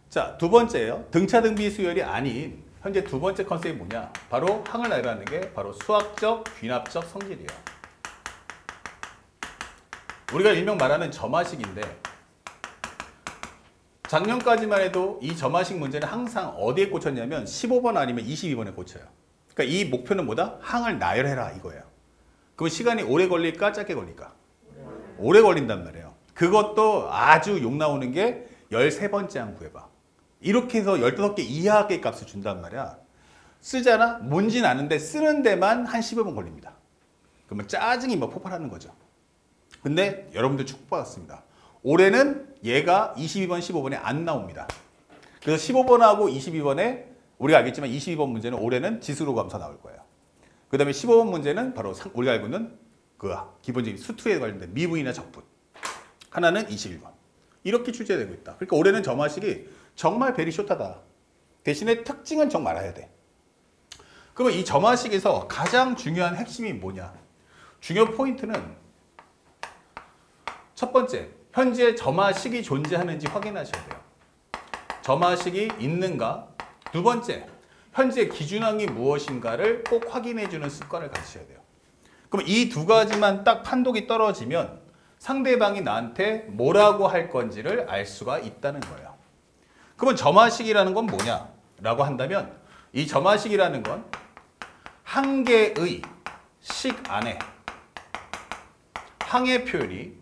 자, 두 번째예요. 등차 등비 수열이 아닌 현재 두 번째 컨셉이 뭐냐? 바로 항을 나열하는 게 바로 수학적, 귀납적 성질이에요. 우리가 일명 말하는 점화식인데 작년까지만 해도 이 점화식 문제는 항상 어디에 꽂혔냐면 15번 아니면 22번에 꽂혀요. 그러니까 이 목표는 뭐다? 항을 나열해라 이거예요. 그럼 시간이 오래 걸릴까 짧게 걸릴까? 오래 걸린단 말이에요. 그것도 아주 욕 나오는 게 13번째 항 구해봐. 이렇게 해서 15개 이하의 값을 준단 말이야. 쓰잖아? 뭔지는 아는데 쓰는 데만 한 15분 걸립니다. 그러면 짜증이 막 폭발하는 거죠. 근데 여러분들 축복받았습니다. 올해는 얘가 22번, 15번에 안 나옵니다. 그래서 15번하고 22번에 우리가 알겠지만 22번 문제는 올해는 지수로 감사 나올 거예요. 그 다음에 15번 문제는 바로 우리가 알고 있는 그 기본적인 수투에 관련된 미분이나 적분. 하나는 21번. 이렇게 출제되고 있다. 그러니까 올해는 점화식이 정말 베리 숏하다. 대신에 특징은 정 말아야 돼. 그러면 이 점화식에서 가장 중요한 핵심이 뭐냐? 중요 포인트는 첫 번째, 현재 점화식이 존재하는지 확인하셔야 돼요. 점화식이 있는가? 두 번째, 현재 기준항이 무엇인가를 꼭 확인해주는 습관을 가지셔야 돼요. 그럼 이 두 가지만 딱 판독이 떨어지면 상대방이 나한테 뭐라고 할 건지를 알 수가 있다는 거예요. 그러면 점화식이라는 건 뭐냐? 라고 한다면 이 점화식이라는 건 한 개의 식 안에 항의 표현이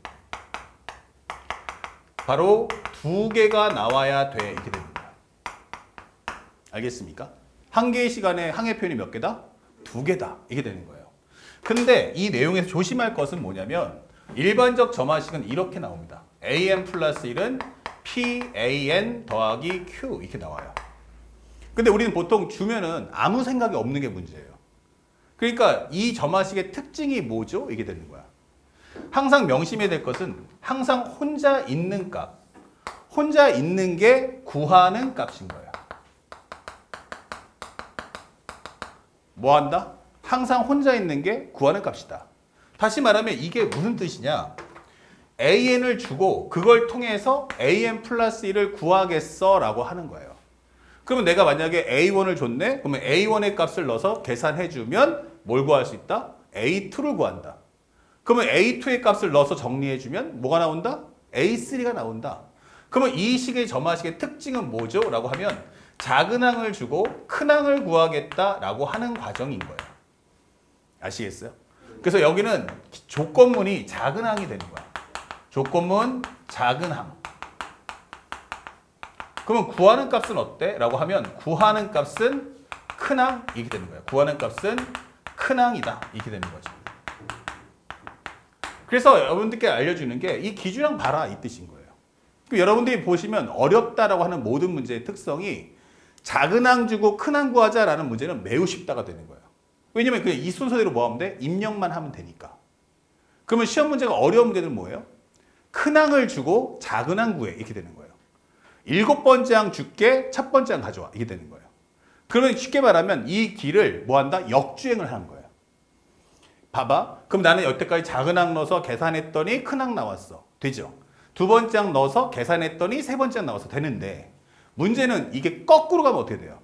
바로 두 개가 나와야 돼. 이렇게 됩니다. 알겠습니까? 한 개의 시간에 항의 표현이 몇 개다? 두 개다. 이게 되는 거예요. 근데 이 내용에서 조심할 것은 뭐냐면 일반적 점화식은 이렇게 나옵니다. an 플러스 1은 pan 더하기 q 이렇게 나와요. 근데 우리는 보통 주면은 아무 생각이 없는 게 문제예요. 그러니까 이 점화식의 특징이 뭐죠? 이게 되는 거야. 항상 명심해야 될 것은 항상 혼자 있는 값. 혼자 있는 게 구하는 값인 거예요. 뭐 한다? 항상 혼자 있는 게 구하는 값이다. 다시 말하면 이게 무슨 뜻이냐? an을 주고 그걸 통해서 an 플러스 1을 구하겠어 라고 하는 거예요. 그러면 내가 만약에 a1을 줬네? 그러면 a1의 값을 넣어서 계산해주면 뭘 구할 수 있다? a2를 구한다. 그러면 a2의 값을 넣어서 정리해주면 뭐가 나온다? a3가 나온다. 그러면 이 식의 점화식의 특징은 뭐죠? 라고 하면 작은 항을 주고 큰 항을 구하겠다라고 하는 과정인 거예요. 아시겠어요? 그래서 여기는 조건문이 작은 항이 되는 거야. 조건문 작은 항. 그러면 구하는 값은 어때? 라고 하면 구하는 값은 큰 항 이렇게 되는 거예요. 구하는 값은 큰 항이다 이렇게 되는 거죠. 그래서 여러분들께 알려주는 게 이 기준항 봐라 이 뜻인 거예요. 여러분들이 보시면 어렵다라고 하는 모든 문제의 특성이 작은 항 주고 큰 항 구하자라는 문제는 매우 쉽다가 되는 거예요. 왜냐면 그냥 이 순서대로 뭐 하면 돼? 입력만 하면 되니까. 그러면 시험 문제가 어려운 문제들은 뭐예요? 큰 항을 주고 작은 항 구해 이렇게 되는 거예요. 7번째 항 줄게 첫 번째 항 가져와 이게 되는 거예요. 그러면 쉽게 말하면 이 길을 뭐 한다? 역주행을 하는 거예요. 봐봐. 그럼 나는 여태까지 작은 항 넣어서 계산했더니 큰 항 나왔어. 되죠? 두 번째 항 넣어서 계산했더니 세 번째 항 나와서 되는데 문제는 이게 거꾸로 가면 어떻게 돼요?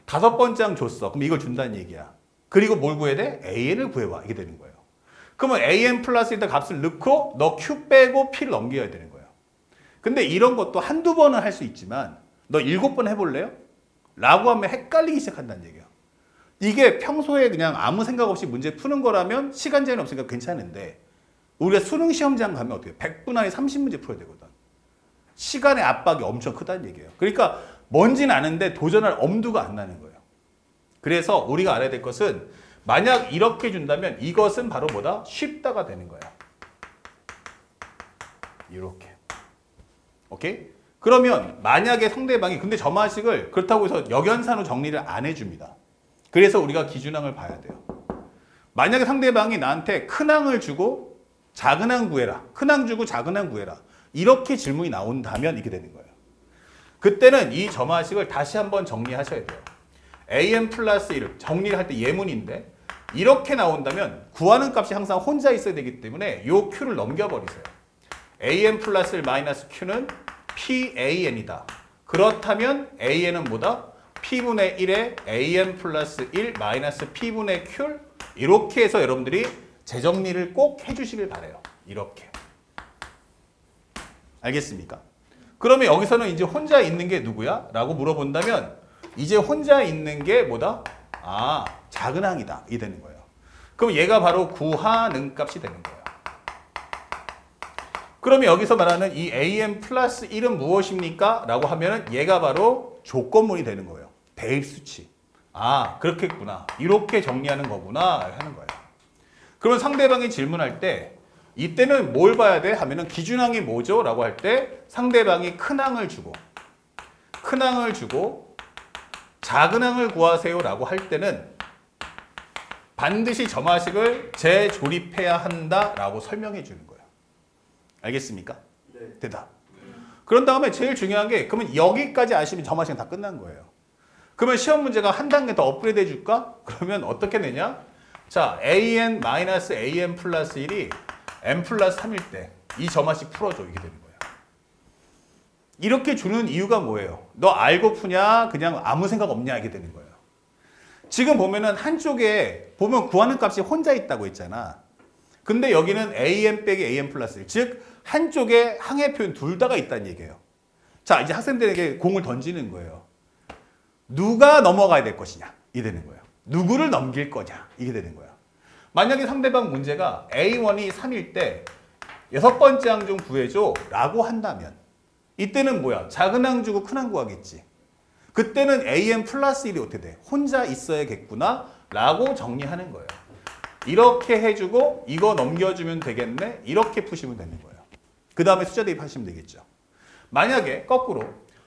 다섯 번째 항 줬어. 그럼 이걸 준다는 얘기야. 그리고 뭘 구해야 돼? an을 구해와. 이게 되는 거예요. 그러면 an 플러스 일단 값을 넣고 너 q 빼고 p를 넘겨야 되는 거예요. 근데 이런 것도 한두 번은 할 수 있지만 너 7번 해볼래요? 라고 하면 헷갈리기 시작한다는 얘기야. 이게 평소에 그냥 아무 생각 없이 문제 푸는 거라면 시간 제한이 없으니까 괜찮은데 우리가 수능 시험장 가면 어떻게 100분 안에 30문제 풀어야 되거든. 시간의 압박이 엄청 크다는 얘기예요. 그러니까 뭔지는 아는데 도전할 엄두가 안 나는 거예요. 그래서 우리가 알아야 될 것은 만약 이렇게 준다면 이것은 바로 뭐다? 쉽다가 되는 거야. 이렇게. 오케이? 그러면 만약에 상대방이 근데 점화식을 그렇다고 해서 역연산후 정리를 안 해줍니다. 그래서 우리가 기준항을 봐야 돼요. 만약에 상대방이 나한테 큰 항을 주고 작은 항 구해라. 큰 항 주고 작은 항 구해라. 이렇게 질문이 나온다면 이렇게 되는 거예요. 그때는 이 점화식을 다시 한번 정리하셔야 돼요. an 플러스 1을 정리를 할 때 예문인데 이렇게 나온다면 구하는 값이 항상 혼자 있어야 되기 때문에 이 q를 넘겨버리세요. an 플러스 1 마이너스 q는 pan이다. 그렇다면 AN은 뭐다? P분의 1에 AN 플러스 1 마이너스 P분의 Q 이렇게 해서 여러분들이 재정리를 꼭 해주시길 바래요. 이렇게. 알겠습니까? 그러면 여기서는 이제 혼자 있는 게 누구야? 라고 물어본다면 이제 혼자 있는 게 뭐다? 아, 작은 항이다. 이 되는 거예요. 그럼 얘가 바로 구하는 값이 되는 거예요. 그러면 여기서 말하는 이 AN 플러스 1은 무엇입니까? 라고 하면은 얘가 바로 조건문이 되는 거예요. 대입 수치. 아, 그렇겠구나. 이렇게 정리하는 거구나. 하는 거예요. 그러면 상대방이 질문할 때 이때는 뭘 봐야 돼? 하면은 기준항이 뭐죠? 라고 할 때 상대방이 큰 항을 주고 작은 항을 구하세요 라고 할 때는 반드시 점화식을 재조립해야 한다 라고 설명해 주는 거예요. 알겠습니까? 네. 대답. 그런 다음에 제일 중요한 게 그러면 여기까지 아시면 점화식은 다 끝난 거예요. 그러면 시험 문제가 한 단계 더 업그레이드 해줄까? 그러면 어떻게 내냐? 자, AN 플러스 1이 n 플러스 3일 때 이 점화식 풀어줘. 이게 되는 거예요. 이렇게 주는 이유가 뭐예요? 너 알고 푸냐? 그냥 아무 생각 없냐? 이게 되는 거예요. 지금 보면은 한쪽에 보면 구하는 값이 혼자 있다고 했잖아. 근데 여기는 AN 빼기 AN 플러스 1. 즉 한쪽에 항의 표현 둘 다가 있다는 얘기예요. 자, 이제 학생들에게 공을 던지는 거예요. 누가 넘어가야 될 것이냐? 이게 되는 거예요. 누구를 넘길 거냐? 이게 되는 거예요. 만약에 상대방 문제가 A1이 3일 때 6번째 항 좀 구해줘 라고 한다면 이때는 뭐야? 작은 항 주고 큰 항 구하겠지. 그때는 AN 플러스 1이 어떻게 돼? 혼자 있어야겠구나 라고 정리하는 거예요. 이렇게 해주고 이거 넘겨주면 되겠네? 이렇게 푸시면 되는 거예요. 그 다음에 숫자 대입하시면 되겠죠. 만약에 거꾸로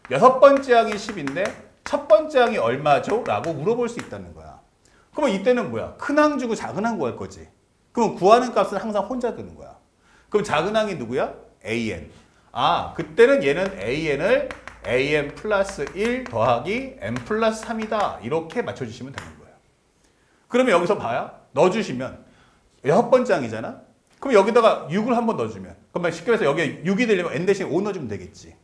6번째 항이 10인데 첫 번째 항이 얼마죠? 라고 물어볼 수 있다는 거야. 그러면 이때는 뭐야? 큰 항 주고 작은 항 구할 거지. 그럼 구하는 값은 항상 혼자 드는 거야. 그럼 작은 항이 누구야? AN. 아, 그때는 얘는 AN을 AN 플러스 1 더하기 N 플러스 3이다. 이렇게 맞춰주시면 되는 거예요. 그러면 여기서 봐야 넣어주시면 6번째 항이잖아? 그럼 여기다가 6을 한번 넣어주면 그러면 쉽게 해서 여기에 6이 되려면 N 대신 5 넣어주면 되겠지.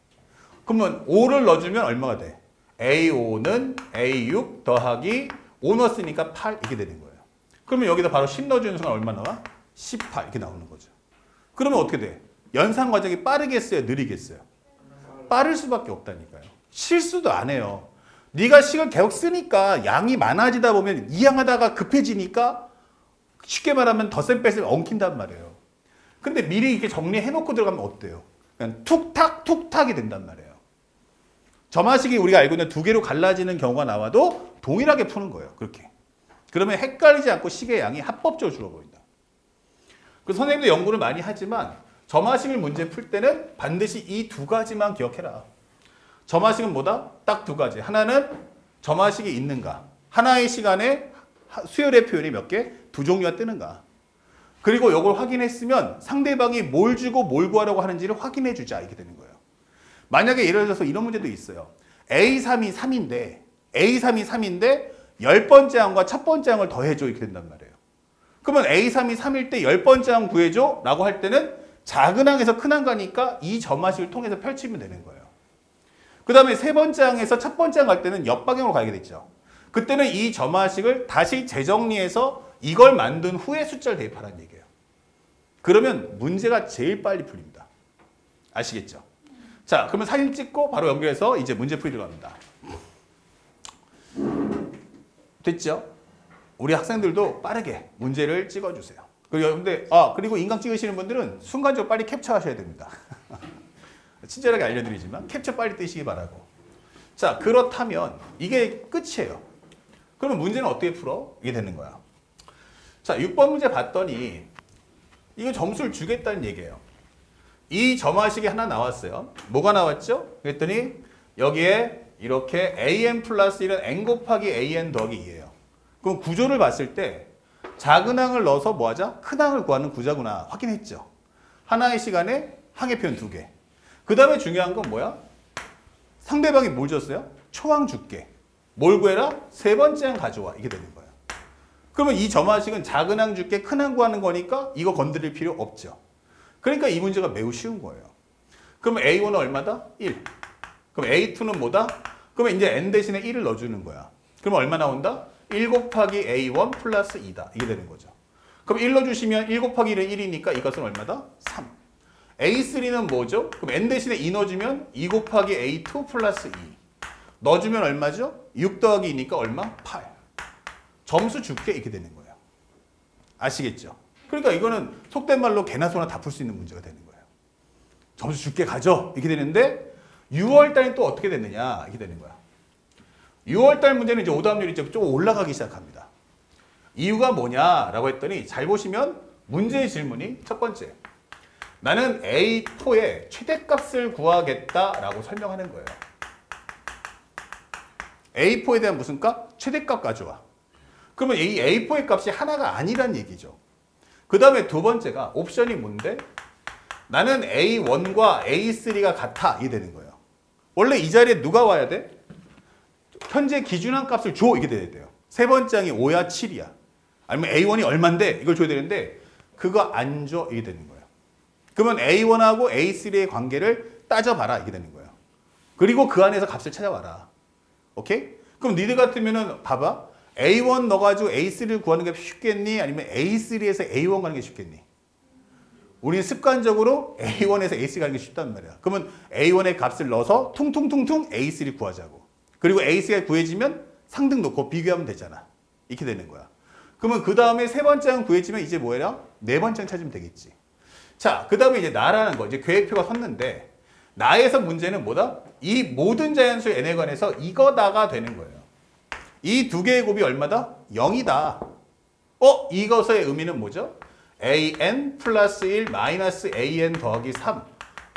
그러면 5를 넣어주면 얼마가 돼? A5는 A6 더하기 5 넣었으니까 8 이게 되는 거예요. 그러면 여기다 바로 10 넣어주는 순간 얼마 나와? 18 이렇게 나오는 거죠. 그러면 어떻게 돼? 연산 과정이 빠르겠어요? 느리겠어요? 빠를 수밖에 없다니까요. 실수도 안 해요. 네가 식을 계속 쓰니까 양이 많아지다 보면 이양하다가 급해지니까 쉽게 말하면 덧셈 뺄셈 엉킨단 말이에요. 근데 미리 이렇게 정리해놓고 들어가면 어때요? 그냥 툭탁 툭탁이 된단 말이에요. 점화식이 우리가 알고 있는 두 개로 갈라지는 경우가 나와도 동일하게 푸는 거예요. 그렇게. 그러면 헷갈리지 않고 식의 양이 합법적으로 줄어버린다. 그래서 선생님도 연구를 많이 하지만 점화식을 문제 풀 때는 반드시 이 두 가지만 기억해라. 점화식은 뭐다? 딱 두 가지. 하나는 점화식이 있는가. 하나의 시간에 수열의 표현이 몇 개? 두 종류가 뜨는가. 그리고 이걸 확인했으면 상대방이 뭘 주고 뭘 구하려고 하는지를 확인해 주자. 이게 되는 거예요. 만약에 예를 들어서 이런 문제도 있어요. A3이 3인데 10번째 항과 첫 번째 항을 더해줘. 이렇게 된단 말이에요. 그러면 A3이 3일 때 10번째 항 구해줘 라고 할 때는 작은 항에서 큰 항 가니까 이 점화식을 통해서 펼치면 되는 거예요. 그 다음에 세 번째 항에서 첫 번째 항 갈 때는 옆방향으로 가게 됐죠. 그때는 이 점화식을 다시 재정리해서 이걸 만든 후에 숫자를 대입하라는 얘기예요. 그러면 문제가 제일 빨리 풀립니다. 아시겠죠? 자, 그러면 사진 찍고 바로 연결해서 이제 문제 풀이 들어갑니다. 됐죠? 우리 학생들도 빠르게 문제를 찍어주세요. 그리고 인강 찍으시는 분들은 순간적으로 빨리 캡처하셔야 됩니다. 친절하게 알려드리지만 캡처 빨리 뜨시기 바라고. 자, 그렇다면 이게 끝이에요. 그러면 문제는 어떻게 풀어? 이게 되는 거야. 자, 6번 문제 봤더니 이거 점수를 주겠다는 얘기예요. 이 점화식이 하나 나왔어요. 뭐가 나왔죠? 그랬더니 여기에 이렇게 AN 플러스 1은 N 곱하기 AN 더하기 2예요. 그럼 구조를 봤을 때 작은 항을 넣어서 뭐 하자? 큰 항을 구하는 구조구나 확인했죠. 하나의 시간에 항의 표현 2개. 그 다음에 중요한 건 뭐야? 상대방이 뭘 줬어요? 초항 줄게. 뭘 구해라? 세 번째 항 가져와. 이게 되는 거예요. 그러면 이 점화식은 작은 항 줄게 큰 항 구하는 거니까 이거 건드릴 필요 없죠. 그러니까 이 문제가 매우 쉬운 거예요. 그러면 A1은 얼마다? 1. 그럼 A2는 뭐다? 그러면 이제 n 대신에 1을 넣어주는 거야. 그럼 얼마 나온다? 1 곱하기 A1 플러스 2다. 이게 되는 거죠. 그럼 1 넣어주시면 1 곱하기 1은 1이니까 이것은 얼마다? 3. A3는 뭐죠? 그럼 n 대신에 2 넣어주면 2 곱하기 A2 플러스 2. 넣어주면 얼마죠? 6 더하기 2니까 얼마? 8. 점수 줄게 이렇게 되는 거예요. 아시겠죠? 그러니까 이거는 속된 말로 개나 소나 다 풀 수 있는 문제가 되는 거예요. 점수 줄게 가져 이렇게 되는데 6월 달엔 또 어떻게 됐느냐 이렇게 되는 거야. 6월 달 문제는 이제 오답률이 좀 올라가기 시작합니다. 이유가 뭐냐라고 했더니 잘 보시면 문제의 질문이 첫 번째. 나는 A4의 최대값을 구하겠다라고 설명하는 거예요. A4에 대한 무슨 값? 최대값 가져와. 그러면 이 A4의 값이 하나가 아니란 얘기죠. 그 다음에 두 번째가 옵션이 뭔데? 나는 A1과 A3가 같아. 이게 되는 거예요. 원래 이 자리에 누가 와야 돼? 현재 기준한 값을 줘. 이게 돼야 돼요. 세 번째 항이 5야 7이야. 아니면 A1이 얼만데? 이걸 줘야 되는데 그거 안 줘. 이게 되는 거예요. 그러면 A1하고 A3의 관계를 따져봐라. 이게 되는 거예요. 그리고 그 안에서 값을 찾아와라. 오케이? 그럼 니들 같으면은 봐봐. A1 넣어가지고 A3를 구하는 게 쉽겠니? 아니면 A3에서 A1 가는 게 쉽겠니? 우리는 습관적으로 A1에서 A3 가는 게 쉽단 말이야. 그러면 A1의 값을 넣어서 퉁퉁퉁퉁 A3를 구하자고. 그리고 A3가 구해지면 상등 놓고 비교하면 되잖아. 이렇게 되는 거야. 그러면 그 다음에 세 번째 항 구해지면 이제 뭐예요? 네 번째 항 찾으면 되겠지. 자, 그 다음에 이제 나라는 거. 이제 계획표가 섰는데 나에서 문제는 뭐다? 이 모든 자연수 n에 관해서 이거다가 되는 거예요. 이 두 개의 곱이 얼마다? 0이다. 이것의 의미는 뭐죠? an 플러스 1 마이너스 an 더하기 3.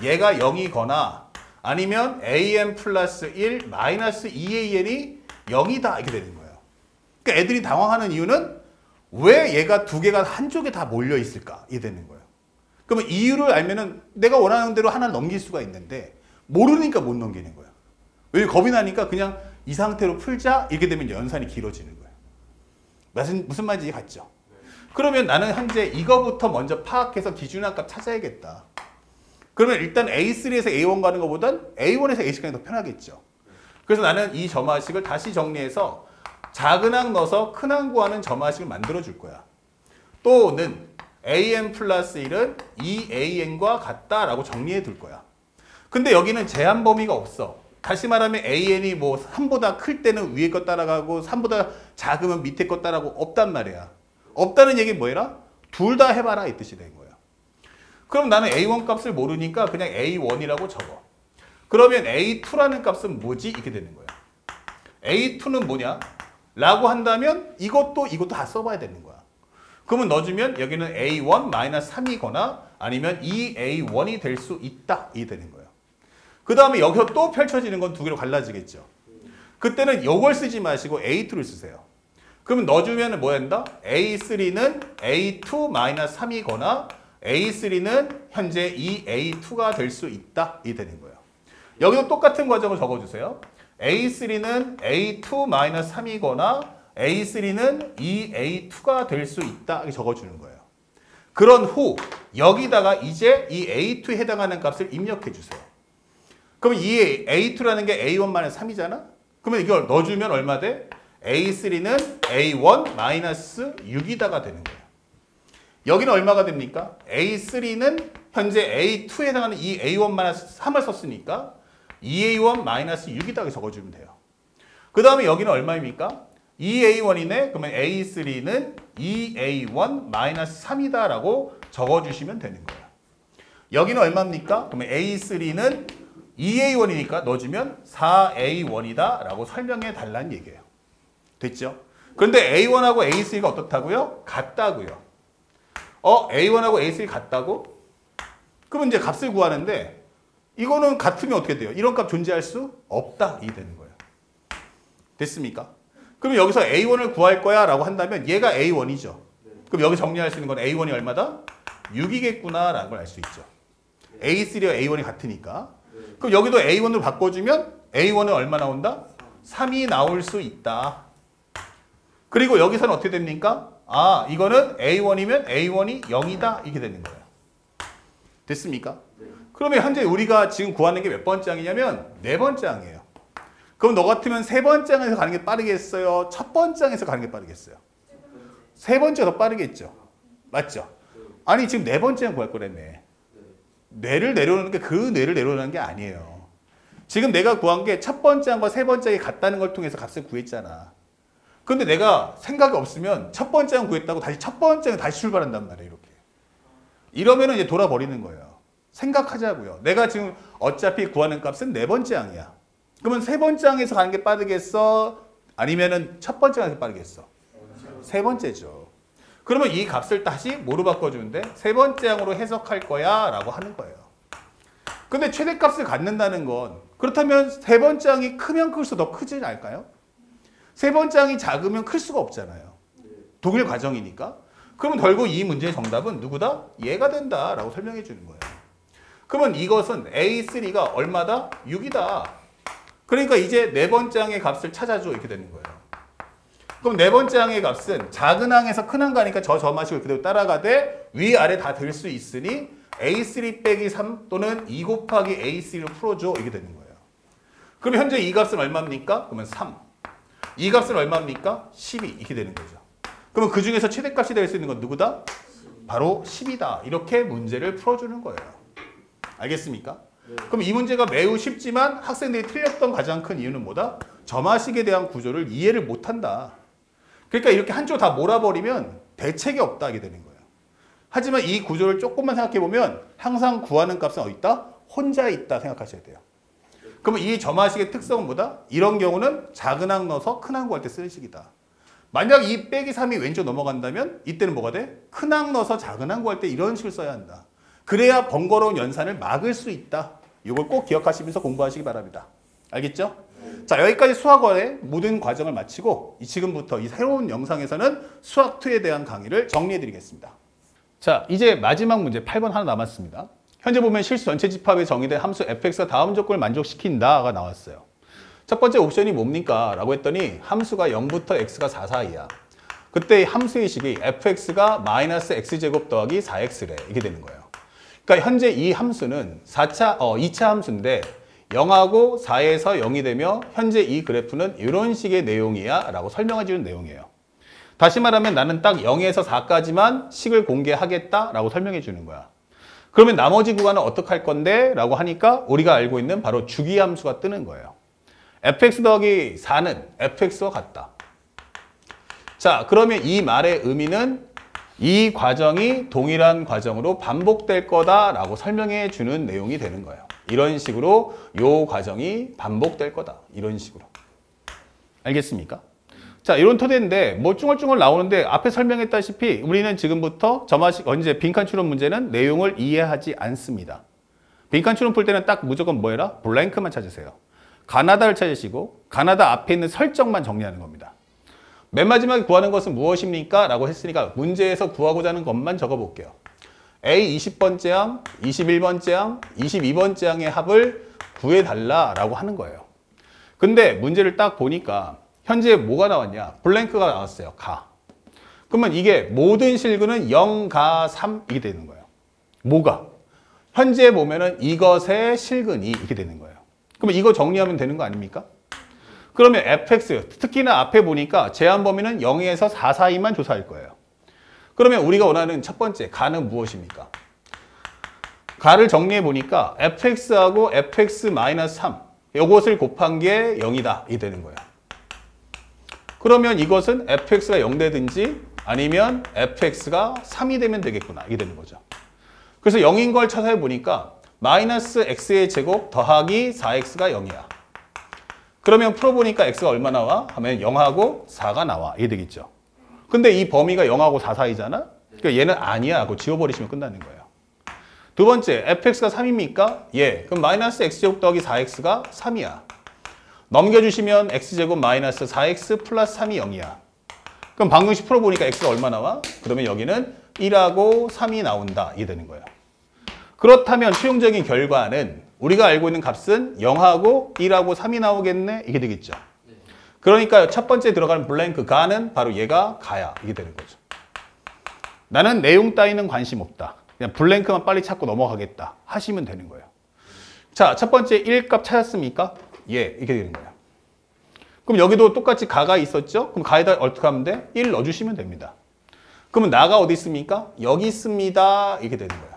얘가 0이거나 아니면 an 플러스 1 마이너스 2an이 0이다. 이렇게 되는 거예요. 그러니까 애들이 당황하는 이유는 왜 얘가 두 개가 한쪽에 다 몰려 있을까? 이게 되는 거예요. 그러면 이유를 알면은 내가 원하는 대로 하나 넘길 수가 있는데 모르니까 못 넘기는 거예요. 왜 겁이 나니까 그냥 이 상태로 풀자 이렇게 되면 연산이 길어지는 거예요. 무슨 말인지 이해갔죠? 그러면 나는 현재 이거부터 먼저 파악해서 기준한 값 찾아야겠다. 그러면 일단 A3에서 A1 가는 것보단 A1에서 A3 가는 게 더 편하겠죠. 그래서 나는 이 점화식을 다시 정리해서 작은 항 넣어서 큰 항 구하는 점화식을 만들어 줄 거야. 또는 an 플러스 1은 2an과 같다라고 정리해 둘 거야. 근데 여기는 제한 범위가 없어. 다시 말하면 an이 뭐 3보다 클 때는 위에 거 따라가고 3보다 작으면 밑에 거 따라가고 없단 말이야. 없다는 얘기는 뭐예요? 둘 다 해봐라 이 뜻이 된 거예요. 그럼 나는 A1 값을 모르니까 그냥 A1이라고 적어. 그러면 A2라는 값은 뭐지? 이렇게 되는 거예요. A2는 뭐냐? 라고 한다면 이것도 다 써봐야 되는 거야. 그러면 넣어주면 여기는 A1-3이거나 아니면 2A1이 될 수 있다. 이 되는 거예요. 그 다음에 여기서 또 펼쳐지는 건 두 개로 갈라지겠죠. 그때는 이걸 쓰지 마시고 A2를 쓰세요. 그러면 넣어주면 뭐 한다? A3는 A2-3이거나 A3는 현재 2A2가 될 수 있다. 이 되는 거예요. 여기도 똑같은 과정을 적어주세요. A3는 A2-3이거나 A3는 2A2가 될 수 있다. 이렇게 적어주는 거예요. 그런 후 여기다가 이제 이 A2에 해당하는 값을 입력해 주세요. 그럼 이 A2라는 게 A1-3이잖아? 그러면 이걸 넣어주면 얼마 돼? A3는 A1-6이다가 되는 거예요. 여기는 얼마가 됩니까? A3는 현재 A2에 해당하는 이 A1-3을 썼으니까 2A1-6이다 적어주면 돼요. 그 다음에 여기는 얼마입니까? 2A1이네. 그러면 A3는 2A1-3이다 라고 적어주시면 되는 거예요. 여기는 얼마입니까? 그러면 A3는 2A1이니까 넣어주면 4A1이다 라고 설명해 달라는 얘기예요. 됐죠? 그런데 A1하고 A3가 어떻다고요? 같다고요. A1하고 A3 같다고? 그러면 이제 값을 구하는데 이거는 같으면 어떻게 돼요? 이런 값 존재할 수 없다. 이 되는 거예요. 됐습니까? 그럼 여기서 A1을 구할 거야 라고 한다면 얘가 A1이죠. 그럼 여기 정리할 수 있는 건 A1이 얼마다? 6이겠구나 라는 걸 알 수 있죠. A3와 A1이 같으니까. 그럼 여기도 A1으로 바꿔주면 A1은 얼마 나온다? 3이 나올 수 있다. 그리고 여기서는 어떻게 됩니까? 이거는 A1이면 A1이 0이다. 이렇게 되는 거예요. 됐습니까? 그러면 현재 우리가 지금 구하는 게 몇 번째 항이냐면 네 번째 항이에요. 그럼 너 같으면 세 번째 항에서 가는 게 빠르겠어요? 첫 번째 항에서 가는 게 빠르겠어요? 세 번째가 더 빠르겠죠. 맞죠? 아니 지금 네 번째 항 구할 거라며. 뇌를 내려오는 게 그 뇌를 내려오는 게 아니에요. 지금 내가 구한 게 첫 번째 항과 세 번째 항이 같다는 걸 통해서 값을 구했잖아. 근데 내가 생각이 없으면 첫 번째 항 구했다고 다시 첫 번째 항 다시 출발한단 말이에요. 이렇게. 이러면은 이제 돌아버리는 거예요. 생각하자고요. 내가 지금 어차피 구하는 값은 네 번째 항이야. 그러면 세 번째 항에서 가는 게 빠르겠어? 아니면은 첫 번째 항에서 빠르겠어? 세 번째죠. 그러면 이 값을 다시 뭐로 바꿔주는데? 세 번째 항으로 해석할 거야 라고 하는 거예요. 근데 최대값을 갖는다는 건 그렇다면 세 번째 항이 크면 클수록 더 크지 않을까요? 세 번째 항이 작으면 클 수가 없잖아요. 동일 과정이니까. 그러면 결국 이 문제의 정답은 누구다? 얘가 된다 라고 설명해 주는 거예요. 그러면 이것은 A3가 얼마다? 6이다. 그러니까 이제 네 번째 항의 값을 찾아줘 이렇게 되는 거예요. 그럼 네 번째 항의 값은 작은 항에서 큰 항 가니까 저 점화식을 그대로 따라가되 위아래 다 될 수 있으니 A3 빼기 3 또는 2 곱하기 A3로 풀어줘 이렇게 되는 거예요. 그럼 현재 이 값은 얼마입니까? 그러면 3. 이 값은 얼마입니까? 12 이렇게 되는 거죠. 그러면 그 중에서 최대값이 될 수 있는 건 누구다? 바로 10이다. 이렇게 문제를 풀어주는 거예요. 알겠습니까? 그럼 이 문제가 매우 쉽지만 학생들이 틀렸던 가장 큰 이유는 뭐다? 점화식에 대한 구조를 이해를 못한다. 그러니까 이렇게 한쪽 다 몰아버리면 대책이 없다 하게 되는 거예요. 하지만 이 구조를 조금만 생각해보면 항상 구하는 값은 어디 있다? 혼자 있다 생각하셔야 돼요. 그러면 이 점화식의 특성은 뭐다? 이런 경우는 작은 항 넣어서 큰 항 구할 때 쓰는 식이다. 만약 이 빼기 3이 왼쪽 넘어간다면 이때는 뭐가 돼? 큰 항 넣어서 작은 항 구할 때 이런 식을 써야 한다. 그래야 번거로운 연산을 막을 수 있다. 이걸 꼭 기억하시면서 공부하시기 바랍니다. 알겠죠? 자, 여기까지 수학원의 모든 과정을 마치고 지금부터 이 새로운 영상에서는 수학2에 대한 강의를 정리해 드리겠습니다. 자, 이제 마지막 문제 8번 하나 남았습니다. 현재 보면 실수 전체 집합에 정의된 함수 fx가 다음 조건을 만족시킨다가 나왔어요. 첫 번째 옵션이 뭡니까? 라고 했더니 함수가 0부터 x가 4 사이야. 그때 함수의 식이 fx가 마이너스 x제곱 더하기 4x래. 이게 되는 거예요. 그러니까 현재 이 함수는 2차 함수인데 0하고 4에서 0이 되며 현재 이 그래프는 이런 식의 내용이야 라고 설명해 주는 내용이에요. 다시 말하면 나는 딱 0에서 4까지만 식을 공개하겠다 라고 설명해 주는 거야. 그러면 나머지 구간은 어떻게 할 건데? 라고 하니까 우리가 알고 있는 바로 주기함수가 뜨는 거예요. fx 더하기 4는 fx와 같다. 자, 그러면 이 말의 의미는 이 과정이 동일한 과정으로 반복될 거다라고 설명해 주는 내용이 되는 거예요. 이런 식으로 이 과정이 반복될 거다. 이런 식으로. 알겠습니까? 자, 이런 토대인데 뭐 쭝얼쭝얼 나오는데 앞에 설명했다시피 우리는 지금부터 점화식 언제 빈칸 추론 문제는 내용을 이해하지 않습니다. 빈칸 추론 풀 때는 딱 무조건 뭐 해라? 블랭크만 찾으세요. 가나다를 찾으시고 가나다 앞에 있는 설정만 정리하는 겁니다. 맨 마지막에 구하는 것은 무엇입니까? 라고 했으니까 문제에서 구하고자 하는 것만 적어볼게요. A 20번째 항, 21번째 항, 22번째 항의 합을 구해달라 라고 하는 거예요. 근데 문제를 딱 보니까 현재 뭐가 나왔냐? 블랭크가 나왔어요. 가. 그러면 이게 모든 실근은 0, 가, 3 이게 되는 거예요. 뭐가? 현재 보면은 이것의 실근이 이렇게 되는 거예요. 그러면 이거 정리하면 되는 거 아닙니까? 그러면 fx, 특히나 앞에 보니까 제한 범위는 0에서 4 사이만 조사할 거예요. 그러면 우리가 원하는 첫 번째 가는 무엇입니까? 가를 정리해 보니까 fx하고 fx-3 이것을 곱한 게 0이다 이 되는 거예요. 그러면 이것은 fx가 0 되든지 아니면 fx가 3이 되면 되겠구나 이게 되는 거죠. 그래서 0인 걸 찾아해 보니까 마이너스 x의 제곱 더하기 4x가 0이야. 그러면 풀어보니까 x가 얼마 나와? 하면 0하고 4가 나와. 이게 되겠죠. 근데 이 범위가 0하고 4 사이잖아? 그러니까 얘는 아니야 하고 지워버리시면 끝나는 거예요. 두 번째, fx가 3입니까? 예. 그럼 마이너스 x제곱 더하기 4x가 3이야. 넘겨주시면 x제곱 마이너스 4x 플러스 3이 0이야. 그럼 방정식 풀어보니까 x가 얼마 나와? 그러면 여기는 1하고 3이 나온다. 이게 되는 거예요. 그렇다면 최종적인 결과는 우리가 알고 있는 값은 0하고 1하고 3이 나오겠네? 이게 되겠죠. 그러니까 첫 번째 들어가는 블랭크 가는 바로 얘가 가야 이게 되는 거죠. 나는 내용 따위는 관심 없다. 그냥 블랭크만 빨리 찾고 넘어가겠다 하시면 되는 거예요. 자, 첫 번째 1 값 찾았습니까? 예, 이렇게 되는 거예요. 그럼 여기도 똑같이 가가 있었죠? 그럼 가에다 어떻게 하면 돼? 1 넣어주시면 됩니다. 그러면 나가 어디 있습니까? 여기 있습니다. 이렇게 되는 거예요.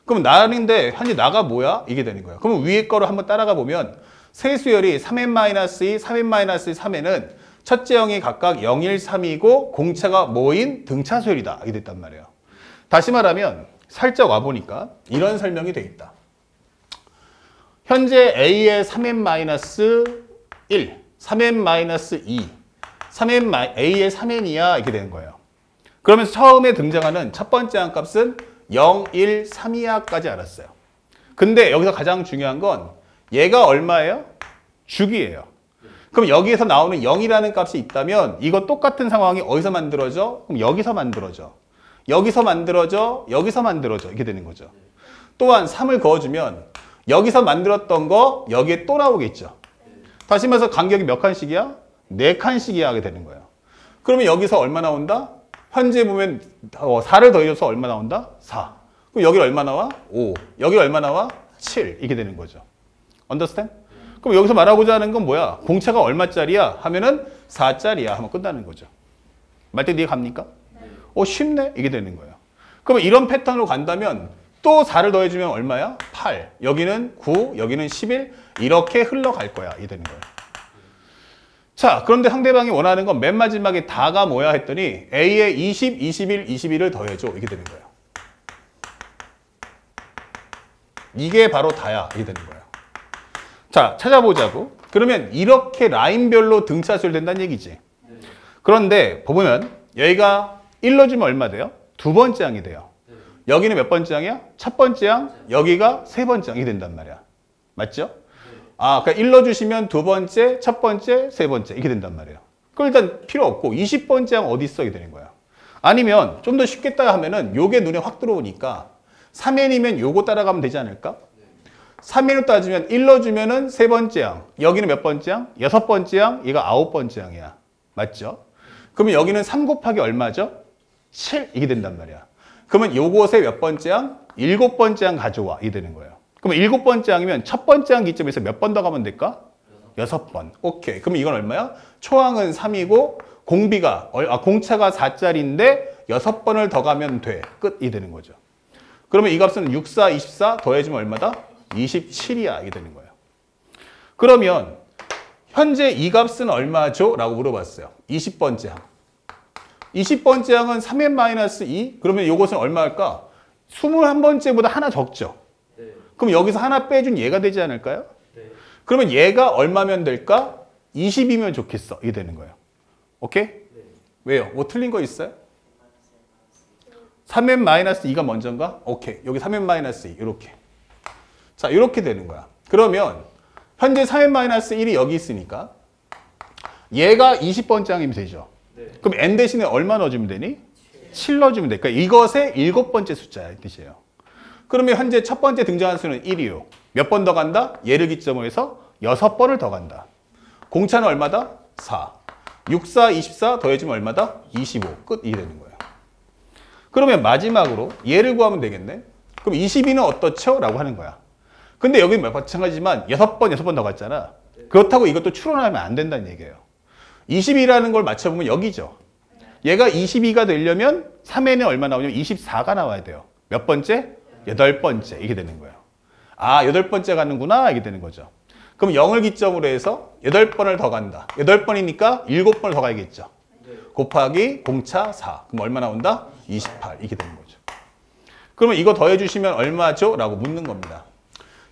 그럼 나인데 현재 나가 뭐야? 이게 되는 거예요. 그러면 위에 거를 한번 따라가 보면 세수열이 3n-2, 3n-2, 3n은 첫째 형이 각각 0, 1, 3이고 공차가 뭐인 등차수열이다. 이게 됐단 말이에요. 다시 말하면 살짝 와보니까 이런 설명이 돼 있다. 현재 A의 3n-1, 3n-2, A의 3n이야. 이렇게 되는 거예요. 그러면서 처음에 등장하는 첫 번째 항값은 0, 1, 3이야까지 알았어요. 근데 여기서 가장 중요한 건 얘가 얼마예요? 주기예요. 그럼 여기에서 나오는 0이라는 값이 있다면 이거 똑같은 상황이 어디서 만들어져? 그럼 여기서 만들어져. 여기서 만들어져. 여기서 만들어져. 이렇게 되는 거죠. 또한 3을 그어주면 여기서 만들었던 거 여기에 또 나오겠죠. 다시 말해서 간격이 몇 칸씩이야? 4칸씩이야 하게 되는 거예요. 그러면 여기서 얼마 나온다? 현재 보면 4를 더해줘서 얼마 나온다? 4. 그럼 여기 얼마 나와? 5. 여기 얼마 나와? 7. 이렇게 되는 거죠. Understand? 그럼 여기서 말하고자 하는 건 뭐야? 공차가 얼마짜리야? 하면은 4짜리야 하면 끝나는 거죠. 말때 이해 갑니까? 쉽네? 이게 되는 거예요. 그러면 이런 패턴으로 간다면 또 4를 더해주면 얼마야? 8. 여기는 9, 여기는 11. 이렇게 흘러갈 거야. 이게 되는 거예요. 자, 그런데 상대방이 원하는 건 맨 마지막에 다가 뭐야 했더니 A에 20, 21, 21을 더해줘. 이게 되는 거예요. 이게 바로 다야. 이게 되는 거예요. 자, 찾아보자고. 그러면 이렇게 라인별로 등차수열 된다는 얘기지. 그런데 보면 여기가 1 넣어주면 얼마 돼요? 두 번째 항이 돼요. 여기는 몇 번째 항이야? 첫 번째 항, 여기가 세 번째 항이 된단 말이야. 맞죠? 그러니까 1 넣어주시면 두 번째, 첫 번째, 세 번째 이렇게 된단 말이에요. 그럼 일단 필요 없고 20번째 항 어디 있어? 이게 되는 거야. 아니면 좀 더 쉽겠다 하면은 요게 눈에 확 들어오니까 3n이면 요거 따라가면 되지 않을까? 3n으로 따지면 1 넣어주면은 세 번째 항, 여기는 몇 번째 항? 6번째 항, 얘가 9번째 항이야. 맞죠? 그러면 여기는 3 곱하기 얼마죠? 7 이게 된단 말이야. 그러면 요것의 몇 번째 항? 7번째 항 가져와. 이게 되는 거예요. 그러면 7번째 항이면 첫 번째 항 기점에서 몇 번 더 가면 될까? 6번. 오케이. 그럼 이건 얼마야? 초항은 3이고 공차가 4짜리인데 6번을 더 가면 돼. 끝이 되는 거죠. 그러면 이 값은 6, 4, 24 더해주면 얼마다? 27이야. 이게 되는 거예요. 그러면 현재 이 값은 얼마죠? 라고 물어봤어요. 20번째 항. 20번째 항은 3n-2. 그러면 이것은 얼마일까? 21번째보다 하나 적죠. 그럼 여기서 하나 빼준 얘가 되지 않을까요? 그러면 얘가 얼마면 될까? 20이면 좋겠어. 이게 되는 거예요. 오케이? 왜요? 뭐 틀린 거 있어요? 3n-2가 먼저인가? 오케이. 여기 3n-2 이렇게. 자, 이렇게 되는 거야. 그러면 현재 3n-1이 여기 있으니까 얘가 20번째 항이면 되죠. 그럼 n 대신에 얼마 넣어주면 되니? 7 넣어주면 돼. 그러니까 이것의 7번째 숫자야. 이 뜻이에요. 그러면 현재 첫 번째 등장한 수는 1이요. 몇 번 더 간다? 얘를 기점으로 해서 6번을 더 간다. 공차는 얼마다? 4. 6, 4, 24 더해주면 얼마다? 25. 끝. 이게 되는 거예요. 그러면 마지막으로 얘를 구하면 되겠네. 그럼 22는 어떻죠? 라고 하는 거야. 근데 여기 마찬가지지만 6번 더 갔잖아. 그렇다고 이것도 추론하면 안 된다는 얘기예요. 22라는 걸 맞춰보면 여기죠. 얘가 22가 되려면 3n에 얼마 나오냐면 24가 나와야 돼요. 몇 번째? 8번째. 이게 되는 거예요. 8번째 가는구나. 이게 되는 거죠. 그럼 0을 기점으로 해서 8번을 더 간다. 8번이니까 7번을 더 가야겠죠. 곱하기 공차 4. 그럼 얼마 나온다? 28. 이게 되는 거죠. 그러면 이거 더해주시면 얼마죠? 라고 묻는 겁니다.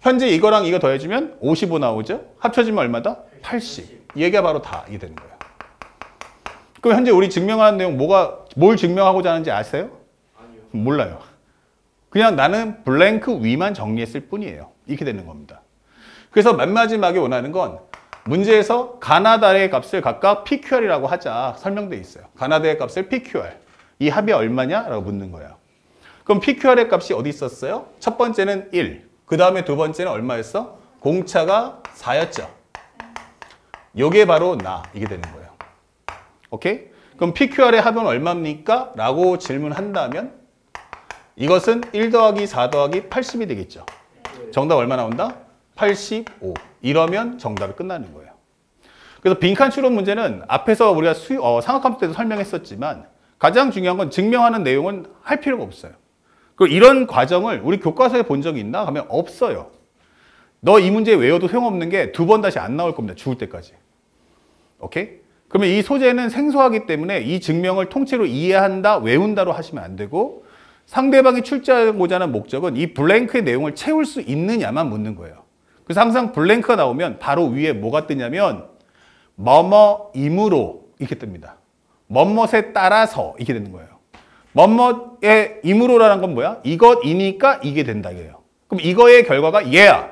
현재 이거랑 이거 더해주면 55 나오죠? 합쳐지면 얼마다? 80. 얘가 바로 다. 이게 되는 거예요. 그럼 현재 우리 증명하는 내용 뭘 증명하고자 하는지 아세요? 아니요. 몰라요. 그냥 나는 블랭크 위만 정리했을 뿐이에요. 이렇게 되는 겁니다. 그래서 맨 마지막에 원하는 건 문제에서 가나다의 값을 각각 PQR이라고 하자 설명되어 있어요. 가나다의 값을 PQR. 이 합이 얼마냐라고 묻는 거예요. 그럼 PQR의 값이 어디 있었어요? 첫 번째는 1. 그 다음에 두 번째는 얼마였어? 공차가 4였죠. 요게 바로 이게 되는 거예요. 오케이? 그럼 PQR의 합은 얼마입니까? 라고 질문한다면 이것은 1 더하기 4 더하기 80이 되겠죠. 정답 얼마 나온다? 85. 이러면 정답이 끝나는 거예요. 그래서 빈칸 추론 문제는 앞에서 우리가 상학함수 때도 설명했었지만 가장 중요한 건 증명하는 내용은 할 필요가 없어요. 그리고 이런 과정을 우리 교과서에 본 적이 있나? 하면 없어요. 너 이 문제 외워도 소용없는 게 두 번 다시 안 나올 겁니다. 죽을 때까지. 오케이? 그러면 이 소재는 생소하기 때문에 이 증명을 통째로 이해한다, 외운다로 하시면 안 되고 상대방이 출제하고자 하는 목적은 이 블랭크의 내용을 채울 수 있느냐만 묻는 거예요. 그래서 항상 블랭크가 나오면 바로 위에 뭐가 뜨냐면 뭐뭐임으로 이렇게 뜹니다. 뭐뭇에 따라서 이렇게 되는 거예요. 뭐뭇의 임으로라는 건 뭐야? 이것이니까 이게 된다 이거예요. 그럼 이거의 결과가 얘야.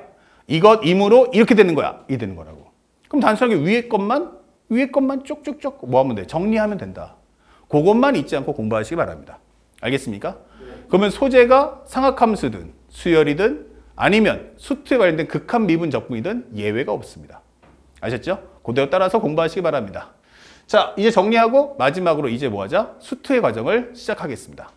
이것임으로 이렇게 되는 거야. 이게 되는 거라고. 그럼 단순하게 위에 것만 쭉쭉쭉 뭐 하면 돼? 정리하면 된다. 그것만 잊지 않고 공부하시기 바랍니다. 알겠습니까? 그러면 소재가 상학함수든 수열이든 아니면 수투에 관련된 극한 미분 적분이든 예외가 없습니다. 아셨죠? 그대로 따라서 공부하시기 바랍니다. 자, 이제 정리하고 마지막으로 이제 뭐 하자? 수투의 과정을 시작하겠습니다.